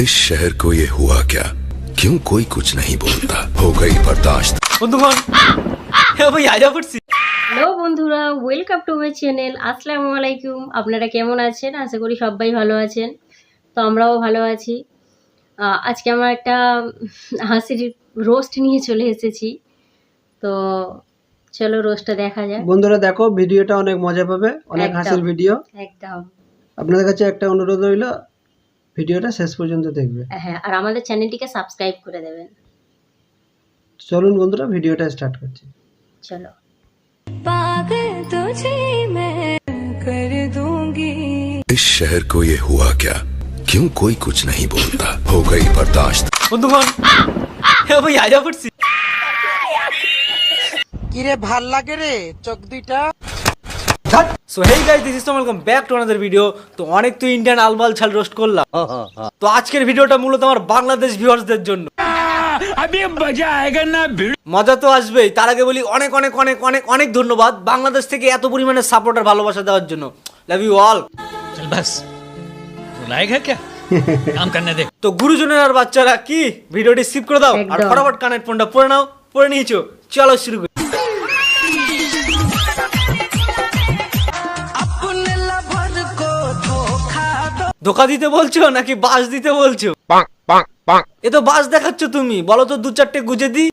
इस शहर को ये हुआ क्या? क्यों कोई कुछ नहीं बोलता? हो गई बर्दाश्त। হ্যালো বন্ধুরা, ওয়েলকাম টু মাই চ্যানেল। আসসালামু আলাইকুম। আপনারা কেমন আছেন? আশা করি সবাই ভালো আছেন। তো আমরাও ভালো আছি। আজকে আমরা একটা হাসির রোস্ট নিয়ে চলে এসেছি। তো চলো রোস্টটা দেখা যাক। বন্ধুরা দেখো, ভিডিওটা অনেক মজা পাবে, অনেক হাসির ভিডিও। একদম আপনাদের কাছে একটা অনুরোধ রইল, ভিডিওটা শেষ পর্যন্ত দেখবে। হ্যাঁ, আর আমাদের চ্যানেলটিকে সাবস্ক্রাইব করে দেবেন। চলুন বন্ধুরা, ভিডিওটা স্টার্ট করছি। চলো। इस शहर को ये हुआ क्या? क्यों कोई कुछ नहीं बोलता? हो गई बर्दाश्त। কিরে ভাল লাগে রে চোখ দুইটা। So hey guys, this is welcome back to another video. তো অনেক তো ইন্ডিয়ান আলবাল ছাল রোস্ট করলাম। তো আজকের ভিডিওটা মূলত আমার বাংলাদেশ ভিউয়ার্সদের জন্য। মজা তো আসবেই, তার আগে বলি অনেক অনেক অনেক অনেক অনেক ধন্যবাদ বাংলাদেশ থেকে এত পরিমাণে সাপোর্ট আর ভালোবাসা দেওয়ার জন্য। Love you all. चल बस बुलाएगा क्या काम करने दे। তো গুরুজনের আর বাচ্চারা কি ভিডিওটি স্কিপ করে দাও আর ফটাফট কানেক্ট ফোনটা পরে নাও। পরে নিয়েছো, চলো শুরু করি। ধোকা দিতে বলছো নাকি বাস দিতে বলছো? এ তো বাস দেখাচ্ছ তুমি, বলো তো দু চারটে গুজে দি।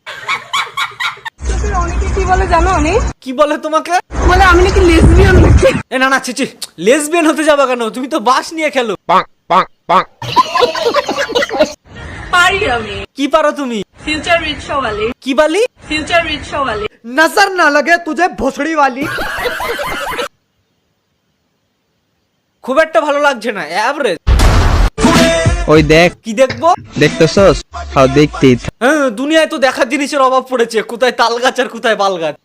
কি বলে জানো? কি বলে তোমাকে? বলে আমি নাকি লেসবিয়ান। এ না না, ছি, লেসবিয়ান হতে যাবা কেন? তুমি তো বাস নিয়ে খেলো। পারি আমি। কি পারো তুমি? ফিউচার রিক্সা वाली। কি বালি? ফিউচার রিক্সা वाली। नजर ना लगे तुझे भोसड़ी वाली। খুব একটা ভালো লাগছে না, এভারেজ। ওই দেখ, কি দেখবো? দেখতেছস? হাও দেখতেই হ্যাঁ, দুনিয়ায় তো দেখার জিনিসের অভাব পড়েছে, কোথায় তাল গাছ আর কোথায় বাল গাছ।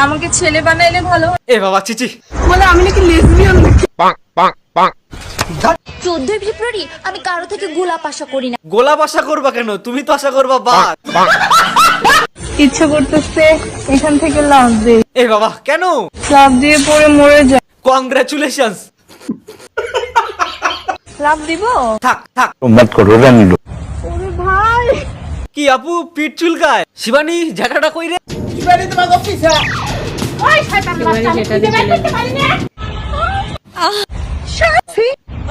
আমাকে ছেলে বানাইলে ভালো। এ বাবা চিচি। বলে আমি নাকি লেসবিয়ান। 14 ফেব্রুয়ারি আমি কারো থেকে গোলাপ আশা করি না। গোলাপ আশা করবা কেন? তুমি তো আশা করবা বাঘ। ইচ্ছে করতেছে এখান থেকে লাভ দেই। এ বাবা কেন? লাভ দিয়ে পরে মরে যায়। কংগ্রাচুলেশনস। লাভ দিব? থাক থাক। ওরে ভাই, কি আপু পিঠ চুলকায়? শিবানী ঝাঁটাটা কই রে? শিবানী তোমার অফিসে। ওই শয়তান বাচ্চা, আমি খুঁজে বের করতে পারি না।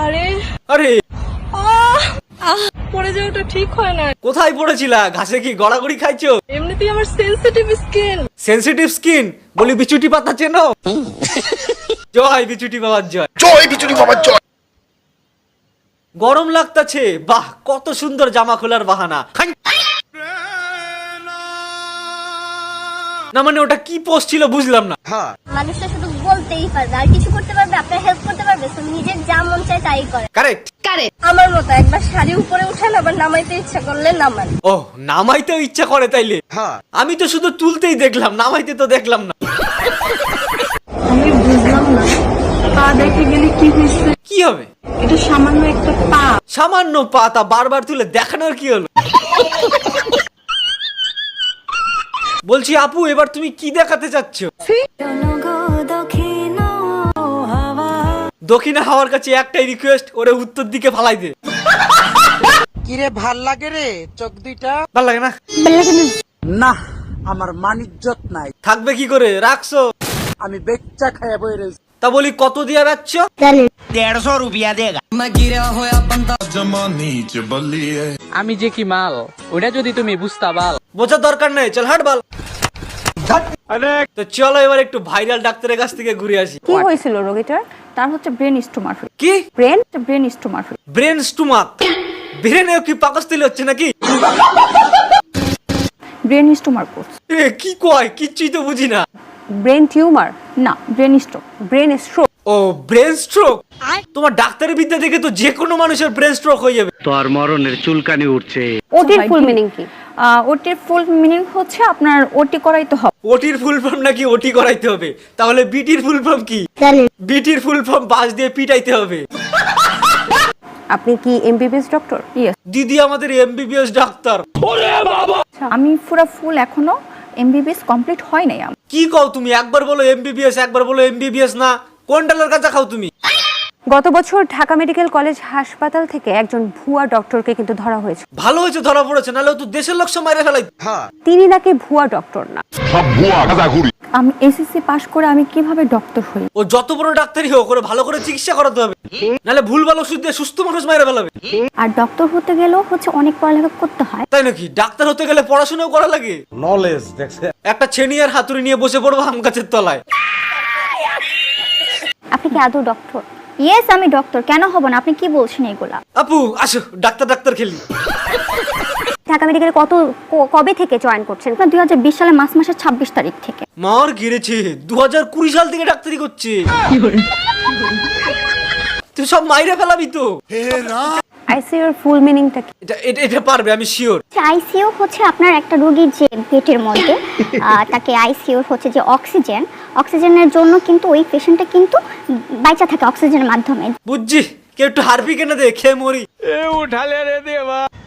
আরে আরে পড়ে যাওয়াটা ঠিক হয় না। কোথায় পড়েছিলা? ঘাসে কি গড়াগড়ি খাইছো? এমনিতেই আমার সেনসিটিভ স্কিন। সেনসিটিভ স্কিন বলি বিচুটি পাতা চেনো? জয় বিচুটি বাবার জয়। জয় বিচুরি বাবা জয়। গরম লাগতাছে, বাহ কত সুন্দর জামা খোলার বাহানা। না মানে ওটা কি পোস্ট ছিল বুঝলাম না। মানুষটা শুধু বলতেই পারবে আর কিছু করতে পারবে, আপনার হেল্প করতে পারবে, তো নিজের যা মন চায় তাই করে। কারেক্ট। আমার মতো একবার শাড়ি উপরে উঠান, আবার নামাইতে ইচ্ছা করলে নামান। ও নামাইতেও ইচ্ছা করে তাইলে? আমি তো শুধু তুলতেই দেখলাম, নামাইতে তো দেখলাম না। আমি বুঝলাম না, পা দেখে গেলে কি হয়েছে? কি হবে? এটা সামান্য একটা পা। সামান্য পাতা বারবার তুলে দেখানোর কি হলো? বলছি আপু, এবার তুমি কি দেখাতে চাচ্ছ? দক্ষিণা হাওয়ার কাছে একটাই রিকোয়েস্ট, ওরে উত্তর দিকে ফালাই দে। কিরে ভাল লাগে রে চোখ দুইটা। ভালো লাগে না? না আমার মানিজ্জত নাই, থাকবে কি করে? রাখছো? আমি বেচ্চা খাইয়া বই রয়েছি। তা বলি কত দিয়া বেচছ? 150 রুপিয়া দেগা। আমি যে কি মাল, ওটা যদি তুমি বুঝতা বাল। বোঝার দরকার নেই, চল হাট বাল। তো চলো এবার একটু ভাইরাল ডাক্তারের কাছ থেকে ঘুরে আসি। কি হয়েছিল রোগীটার? তার হচ্ছে ব্রেন স্টোমার। কি? ব্রেন স্টোমার। Brain stomach? ব্রেনেও কি পাকস্থলী হচ্ছে নাকি? Brain স্টোমার course. এ কি কয়? কিচ্ছুই তো বুঝি না। ব্রেন টিউমার না, ব্রেন স্ট্রোক। Brain stroke. ও ব্রেন স্ট্রোক। তোমার ডাক্তারি বিদ্যা দেখে তো যে কোনো মানুষের ব্রেন স্ট্রোক হয়ে যাবে। তোর মরণের চুলকানি উঠছে। ওটির ফুল মিনিং কি? ওটির ফুল মিনিং হচ্ছে আপনার ওটি করাইতে হবে। ওটির ফুল ফর্ম নাকি ওটি করাইতে হবে? তাহলে বিটির ফুল ফর্ম কি? বিটির ফুল ফর্ম বাস দিয়ে পিটাইতে হবে। আপনি কি এমবিবিএস ডক্টর? ইয়েস। দিদি আমাদের এমবিবিএস ডাক্তার। ওরে বাবা, আমি পুরো ফুল এখনো এমবিবিএস কমপ্লিট হয় নাই আমার। কি কও তুমি? একবার বলো এমবিবিএস, একবার বলো এমবিবিএস না। কোন ডালার কাঁচা খাও তুমি? গত বছর ঢাকা মেডিকেল কলেজ হাসপাতাল থেকে একজন ভুয়া ডক্টরকে কিন্তু ধরা হয়েছে। ভালো হয়েছে ধরা পড়েছে, নাহলে তো দেশের লোক সব মাইরে ফেলাই। তিনি নাকি ভুয়া ডক্টর না। আমি এসএসসি পাশ করে আমি কিভাবে ডক্টর হই? ও যত বড় ডাক্তারই হোক, করে ভালো করে চিকিৎসা করাতে হবে, নাহলে ভুলভাল ওষুধ দিয়ে সুস্থ মানুষ মাইরে ফেলাবে। আর ডক্টর হতে গেলেও অনেক পড়ালেখা করতে হয়। তাই নাকি? ডাক্তার হতে গেলে পড়াশোনাও করা লাগে? নলেজ দেখছে। একটা ছেনি আর হাতুড়ি নিয়ে বসে পড়বো আম গাছের তলায়। আপনি কি আদৌ ডক্টর? ইয়েস, আমি ডক্টর। কেন হব না? আপনি কি বলছেন এগুলা? আপু আসো, ডাক্তার খেলি। ঢাকা মেডিকেলে কবে থেকে জয়েন করছেন? 2020 সালের মার্চ মাসের 26 তারিখ থেকে। মার গিরেছে 2020 সাল থেকে ডাক্তারি করছে। তুই সব মাইরে ফেলাবি তো। আইসিইউর ফুল মিনিংটা কি? এটা পারবে, আমি শিওর। আইসিইউ হচ্ছে আপনার একটা রোগীর যে পেটের মধ্যে তাকে আইসিইউ হচ্ছে যে অক্সিজেনের জন্য কিন্তু ওই পেশেন্টটা কিন্তু বাইচা থাকে অক্সিজেনের মাধ্যমে। বুঝছি, কেউ একটু হারপি কেন দে, খেয়ে মরি।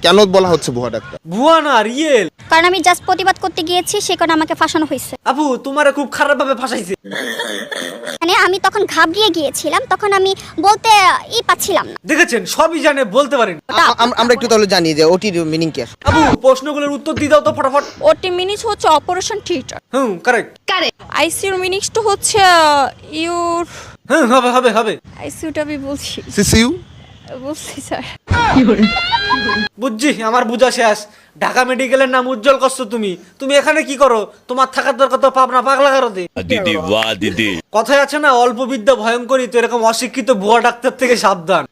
কেন বলা হচ্ছে ভুয়া ডাক্তার? ভুয়া না, রিয়েল। কারণ আমি জাস্ট প্রতিবাদ করতে গিয়েছি, সে কারণে আমাকে ফাঁসানো হয়েছে। আপু তোমারে খুব খারাপ ভাবে ফাঁসাইছে। মানে আমি তখন ঘাবড়িয়ে গিয়েছিলাম, তখন আমি বলতে পাচ্ছিলাম না। দেখেছেন, সবই জানে, বলতে পারেন। আমরা একটু তাহলে জানি যে ওটির মিনিং কি? আপু প্রশ্নগুলোর উত্তর দিয়ে দাও তো ফটাফট। ওটি মিনিংস হচ্ছে অপারেশন থিয়েটার। কারেক্ট। আইসিইউর মিনিংসটা হচ্ছে ইউর। হবে। আইসিইউটা আমি বলছি স্যার। বুঝছি, আমার বুঝা শেষ। ঢাকা মেডিকেলের নাম উজ্জ্বল করছো তুমি এখানে কি করো? তোমার থাকার দরকার তো পাবনা পাগলা কারোতে। দিদি বাহ দিদি। কথায় আছে না, অল্প বিদ্যা ভয়ঙ্করী, তো এরকম অশিক্ষিত ভুয়া ডাক্তার থেকে সাবধান।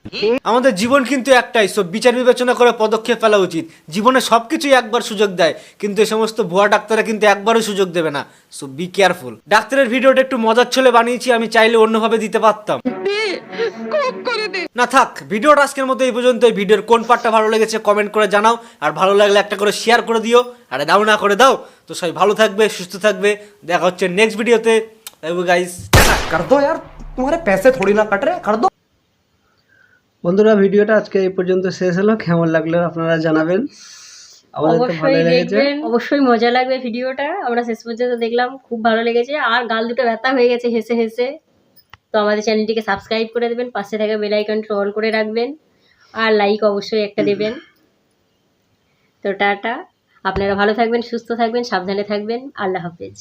আমাদের জীবন কিন্তু একটাই, সব বিচার বিবেচনা করে পদক্ষেপ ফেলা উচিত। জীবনে সবকিছুই একবার সুযোগ দেয়, কিন্তু এই সমস্ত ভুয়া ডাক্তাররা কিন্তু একবারও সুযোগ দেবে না। So be careful. ডাক্তারের ভিডিওটা একটু মজার ছলে বানিয়েছি, আমি চাইলে অন্যভাবে দিতে পারতাম। না থাক, ভিডিওটা আজকের মতো এই পর্যন্ত। এই ভিডিওর কোন পার্টটা ভালো লেগেছে কমেন্ট করে জানাও, আর ভালো লাগলে একটা করে শেয়ার করে দিও, আর দাও না করে দাও। তো সবাই ভালো থাকবে, সুস্থ থাকবে, দেখা হচ্ছে নেক্সট ভিডিওতে। গাইস कर दो यार, तुम्हारे पैसे थोड़ी ना कट रहे, कर दो। বন্ধুরা, ভিডিওটা আজকে এই পর্যন্ত শেষ হলো। কেমন লাগলো আপনারা জানাবেন। আমাদের তো ভালো অবশ্যই লেগেছে, দেখবেন, অবশ্যই মজা লাগবে ভিডিওটা। আমরা শেষ পর্যন্ত দেখলাম, খুব ভালো লেগেছে, আর গাল দুটো ব্যথা হয়ে গেছে হেসে। তো আমাদের চ্যানেলটিকে সাবস্ক্রাইব করে দেবেন, পাশে থাকা বেল আইকনটা অল করে রাখবেন, আর লাইক অবশ্যই একটা দেবেন। তো টাটা, আপনারা ভালো থাকবেন, সুস্থ থাকবেন, সাবধানে থাকবেন। আল্লাহ হাফেজ।